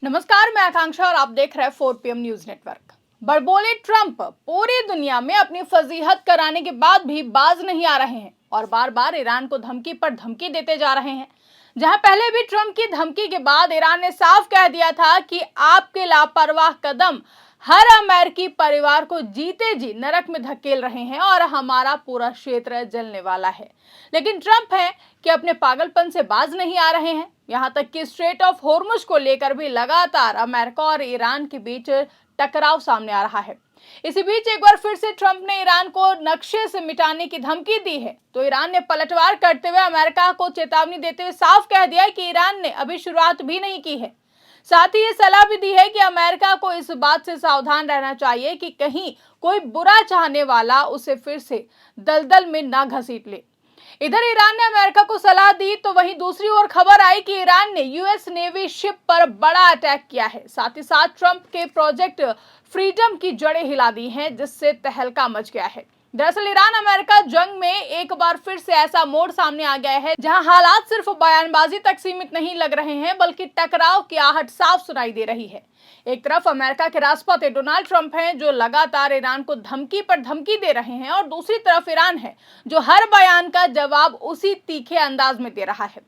नमस्कार, मैं आकांक्षा और आप देख रहे हैं 4 PM न्यूज नेटवर्क। बड़बोले ट्रंप पूरी दुनिया में अपनी फजीहत कराने के बाद भी बाज नहीं आ रहे हैं और बार बार ईरान को धमकी पर धमकी देते जा रहे हैं। जहां पहले भी ट्रंप की धमकी के बाद ईरान ने साफ कह दिया था कि आपके लापरवाह कदम हर अमेरिकी परिवार को जीते जी नरक में धकेल रहे हैं और हमारा पूरा क्षेत्र जलने वाला है। लेकिन ट्रंप है कि अपने पागलपन से बाज नहीं आ रहे हैं। यहां तक कि स्ट्रेट ऑफ होर्मुज को लेकर भी लगातार अमेरिका और ईरान के बीच टकराव सामने आ रहा है। इसी बीच एक बार फिर से ट्रंप ने ईरान को नक्शे से मिटाने की धमकी दी है, तो ईरान ने पलटवार करते हुए अमेरिका को चेतावनी देते हुए साफ कह दिया कि ईरान ने अभी शुरुआत भी नहीं की है। साथ ही ये सलाह भी दी है कि अमेरिका को इस बात से सावधान रहना चाहिए कि कहीं कोई बुरा चाहने वाला उसे फिर से दलदल में ना घसीट ले। इधर ईरान ने अमेरिका को सलाह दी, तो वहीं दूसरी ओर खबर आई कि ईरान ने यूएस नेवी शिप पर बड़ा अटैक किया है। साथ ही साथ ट्रंप के प्रोजेक्ट फ्रीडम की जड़ें हिला दी हैं, जिससे तहलका मच गया है। दरअसल ईरान अमेरिका जंग में एक बार फिर से ऐसा मोड़ सामने आ गया है जहां हालात सिर्फ बयानबाजी तक सीमित नहीं लग रहे हैं, बल्कि टकराव की आहट साफ सुनाई दे रही है। एक तरफ अमेरिका के राष्ट्रपति डोनाल्ड ट्रंप हैं, जो लगातार ईरान को धमकी पर धमकी दे रहे हैं, और दूसरी तरफ ईरान है जो हर बयान का जवाब उसी तीखे अंदाज में दे रहा है।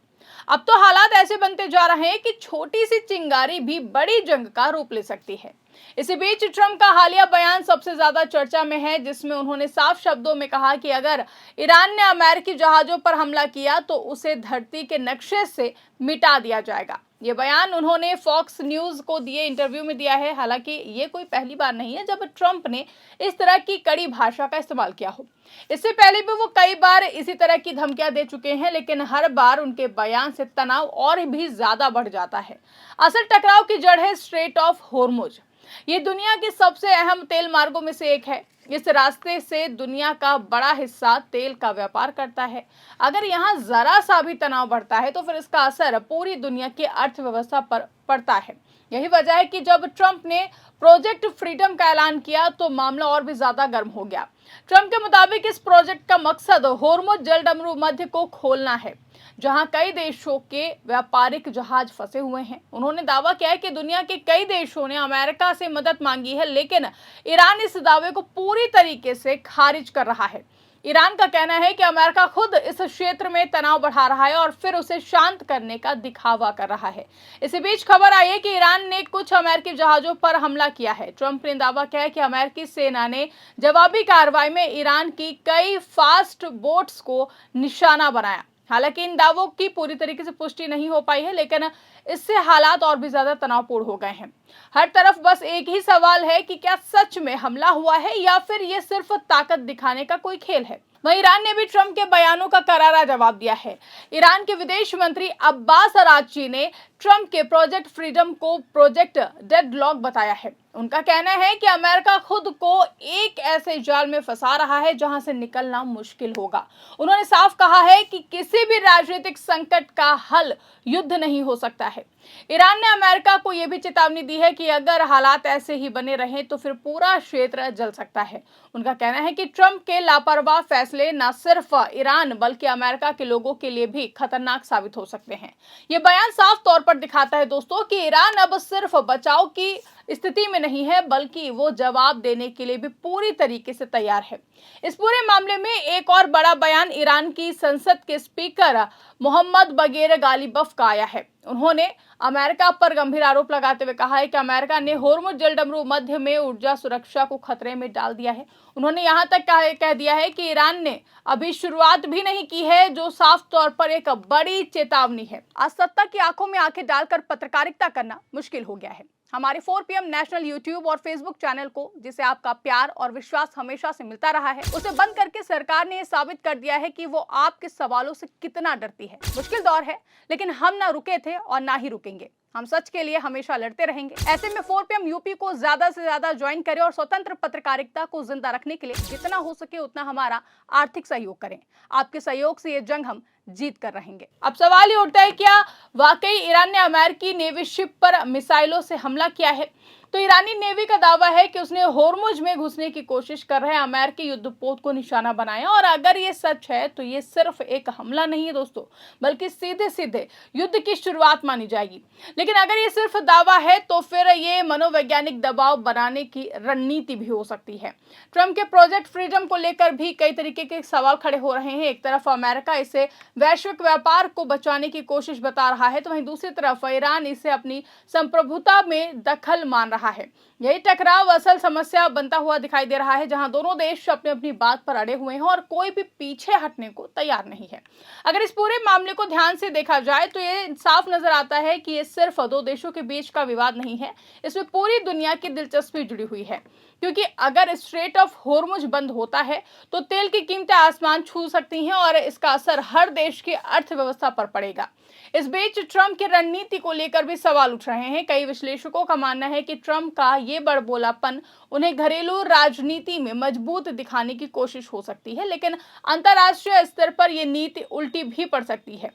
अब तो हालात ऐसे बनते जा रहे हैं कि छोटी सी चिंगारी भी बड़ी जंग का रूप ले सकती है। इसी बीच ट्रंप का हालिया बयान सबसे ज्यादा चर्चा में है, जिसमें उन्होंने साफ शब्दों में कहा कि अगर ईरान ने अमेरिकी जहाजों पर हमला किया तो उसे धरती के नक्शे से मिटा दिया जाएगा। ये बयान उन्होंने फॉक्स न्यूज को दिए इंटरव्यू में दिया है। हालांकि ये कोई पहली बार नहीं है जब ट्रंप ने इस तरह की कड़ी भाषा का इस्तेमाल किया हो। इससे पहले भी वो कई बार इसी तरह की धमकियां दे चुके हैं, लेकिन हर बार उनके बयान से तनाव और भी ज्यादा बढ़ जाता है। असल टकराव की जड़ है स्ट्रेट ऑफ होर्मुज। ये दुनिया के सबसे अहम तेल मार्गों में से एक है। इस रास्ते से दुनिया का बड़ा हिस्सा तेल का व्यापार करता है। अगर यहाँ जरा सा भी तनाव बढ़ता है तो फिर इसका असर पूरी दुनिया की अर्थव्यवस्था पर पड़ता है। यही वजह है कि जब ट्रंप ने प्रोजेक्ट फ्रीडम का ऐलान किया तो मामला और भी ज्यादा गर्म हो गया। ट्रंप के मुताबिक इस प्रोजेक्ट का मकसद होर्मुज जलडमरू मध्य को खोलना है, जहां कई देशों के व्यापारिक जहाज फंसे हुए हैं। उन्होंने दावा किया है कि दुनिया के कई देशों ने अमेरिका से मदद मांगी है, लेकिन ईरान इस दावे को पूरी तरीके से खारिज कर रहा है। ईरान का कहना है कि अमेरिका खुद इस क्षेत्र में तनाव बढ़ा रहा है और फिर उसे शांत करने का दिखावा कर रहा है। इसी बीच खबर आई है कि ईरान ने कुछ अमेरिकी जहाजों पर हमला किया है। ट्रंप ने दावा किया है कि अमेरिकी सेना ने जवाबी कार्रवाई में ईरान की कई फास्ट बोट्स को निशाना बनाया। हालांकि इन दावों की पूरी तरीके से पुष्टि नहीं हो पाई है, लेकिन इससे हालात और भी ज्यादा तनावपूर्ण हो गए हैं। हर तरफ बस एक ही सवाल है कि क्या सच में हमला हुआ है या फिर ये सिर्फ ताकत दिखाने का कोई खेल है। वहीं ईरान ने भी ट्रंप के बयानों का करारा जवाब दिया है। ईरान के विदेश मंत्री अब्बास अरागची ने ट्रंप के प्रोजेक्ट फ्रीडम को प्रोजेक्ट डेडलॉक बताया है। उनका कहना है कि अमेरिका खुद को एक ऐसे जाल में फंसा रहा है जहां से निकलना मुश्किल होगा। उन्होंने साफ कहा है कि किसी भी राजनीतिक संकट का हल युद्ध नहीं हो सकता है। ईरान ने अमेरिका को यह भी चेतावनी दी है कि अगर हालात ऐसे ही बने रहें तो फिर पूरा क्षेत्र जल सकता है। उनका कहना है कि ट्रंप के लापरवाह फैसले न सिर्फ ईरान बल्कि अमेरिका के लोगों के लिए भी खतरनाक साबित हो सकते हैं। ये बयान साफ तौर पर दिखाता है दोस्तों कि ईरान अब सिर्फ बचाव की स्थिति में नहीं है, बल्कि वो जवाब देने के लिए भी पूरी तरीके से तैयार है। इस पूरे मामले में एक और बड़ा बयान ईरान की संसद के स्पीकर मोहम्मद बगेर गालिबफ का आया है। उन्होंने अमेरिका पर गंभीर आरोप लगाते हुए कहा है कि अमेरिका ने होर्मुज जलडमरू मध्य में ऊर्जा सुरक्षा को खतरे में डाल दिया है। उन्होंने यहां तक कह दिया है कि ईरान ने अभी शुरुआत भी नहीं की है, जो साफ तौर पर एक बड़ी चेतावनी है। आज सत्ता की आंखों में आंखें डालकर पत्रकारिता करना मुश्किल हो गया है। हमारे 4 PM नेशनल यूट्यूब और फेसबुक चैनल को, जिसे आपका प्यार और विश्वास हमेशा से मिलता रहा है, उसे बंद करके सरकार ने यह साबित कर दिया है कि वो आपके सवालों से कितना डरती है। मुश्किल दौर है, लेकिन हम ना रुके थे और ना ही रुकेंगे। हम सच के लिए हमेशा लड़ते रहेंगे। ऐसे में 4 PM यूपी को ज्यादा से ज्यादा ज्वाइन करें और स्वतंत्र पत्रकारिता को जिंदा रखने के लिए जितना हो सके उतना हमारा आर्थिक सहयोग करें। आपके सहयोग से ये जंग हम जीत कर रहेंगे। अब सवाल ये उठता है, क्या वाकई ईरान ने अमेरिकी नेवी शिप पर मिसाइलों से हमला किया है? तो ईरानी नेवी का दावा है कि उसने होर्मुज में घुसने की कोशिश कर रहे अमेरिकी युद्धपोत को निशाना बनाया, और अगर ये सच है तो ये सिर्फ एक हमला नहीं है दोस्तों, बल्कि सीधे सीधे युद्ध की शुरुआत मानी जाएगी। लेकिन अगर ये सिर्फ दावा है तो फिर ये मनोवैज्ञानिक दबाव बनाने की रणनीति भी हो सकती है। ट्रंप के प्रोजेक्ट फ्रीडम को लेकर भी कई तरीके के सवाल खड़े हो रहे हैं। एक तरफ अमेरिका इसे वैश्विक व्यापार को बचाने की कोशिश बता रहा है, तो वहीं दूसरी तरफ ईरान इसे अपनी संप्रभुता में दखल मान रहा है। यही टकराव असल समस्या बनता हुआ दिखाई दे रहा है, जहां दोनों देश अपनी अपनी बात पर अड़े हुए हैं और कोई भी पीछे हटने को तैयार नहीं है। अगर इस पूरे मामले को ध्यान से देखा जाए तो ये साफ नजर आता है कि ये सिर्फ दो देशों के बीच का विवाद नहीं है, इसमें पूरी दुनिया की दिलचस्पी जुड़ी हुई है। क्योंकि अगर स्ट्रेट ऑफ होर्मुज बंद होता है तो तेल की कीमतें आसमान छू सकती हैं और इसका असर हर देश की अर्थव्यवस्था पर पड़ेगा। इस बीच ट्रंप की रणनीति को लेकर भी सवाल उठ रहे हैं। कई विश्लेषकों का मानना है कि ट्रंप का ये बड़बोलापन उन्हें घरेलू राजनीति में मजबूत दिखाने की कोशिश हो सकती है, लेकिन अंतर्राष्ट्रीय स्तर पर यह नीति उल्टी भी पड़ सकती है,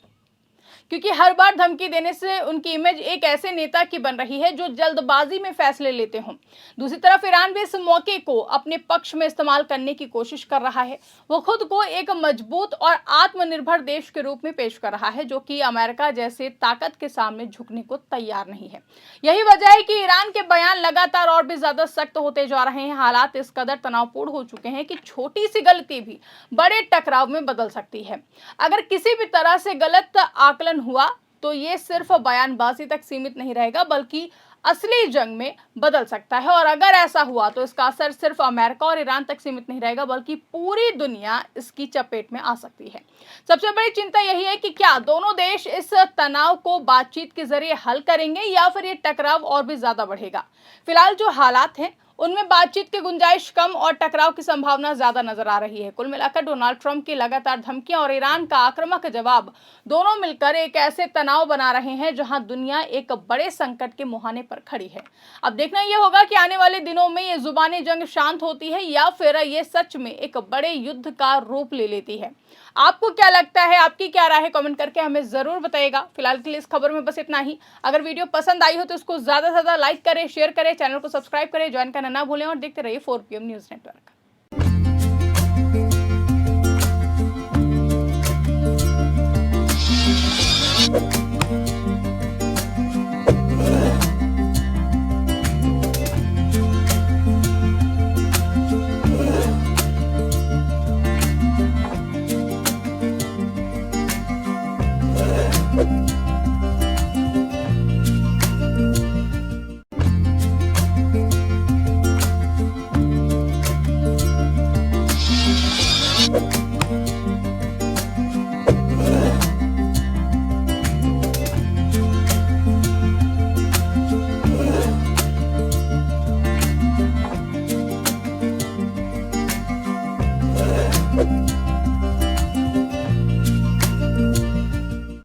क्योंकि हर बार धमकी देने से उनकी इमेज एक ऐसे नेता की बन रही है जो जल्दबाजी में फैसले लेते हों। दूसरी तरफ ईरान भी इस मौके को अपने पक्ष में इस्तेमाल करने की कोशिश कर रहा है। वो खुद को एक मजबूत और आत्मनिर्भर देश के रूप में पेश कर रहा है, जो कि अमेरिका जैसे ताकत के सामने झुकने को तैयार नहीं है। यही वजह है कि ईरान के बयान लगातार और भी ज्यादा सख्त होते जा रहे हैं। हालात इस कदर तनावपूर्ण हो चुके हैं कि छोटी सी गलती भी बड़े टकराव में बदल सकती है। अगर किसी भी तरह से गलत आकलन हुआ तो ये सिर्फ बयानबाजी तक सीमित नहीं रहेगा, बल्कि असली जंग में बदल सकता है। और अगर ऐसा हुआ तो इसका असर सिर्फ अमेरिका और ईरान तक सीमित नहीं रहेगा, बल्कि पूरी दुनिया इसकी चपेट में आ सकती है। सबसे बड़ी चिंता यही है कि क्या दोनों देश इस तनाव को बातचीत के जरिए हल करेंगे या फिर ये टकराव और भी ज्यादा बढ़ेगा। फिलहाल जो हालात हैं उनमें बातचीत की गुंजाइश कम और टकराव की संभावना ज्यादा नजर आ रही है। कुल मिलाकर डोनाल्ड ट्रंप की लगातार धमकियां और ईरान का आक्रामक जवाब दोनों मिलकर एक ऐसे तनाव बना रहे हैं जहां दुनिया एक बड़े संकट के मुहाने पर खड़ी है। अब देखना यह होगा कि आने वाले दिनों में ये जुबानी जंग शांत होती है या फिर ये सच में एक बड़े युद्ध का रूप ले लेती है। आपको क्या लगता है, आपकी क्या राय है, कमेंट करके हमें जरूर बताइएगा। फिलहाल के लिए इस खबर में बस इतना ही। अगर वीडियो पसंद आई हो तो इसको ज्यादा से ज्यादा लाइक करें, शेयर करें, चैनल को सब्सक्राइब करें, ज्वाइन करना ना भूलें और देखते रहिए 4PM न्यूज नेटवर्क।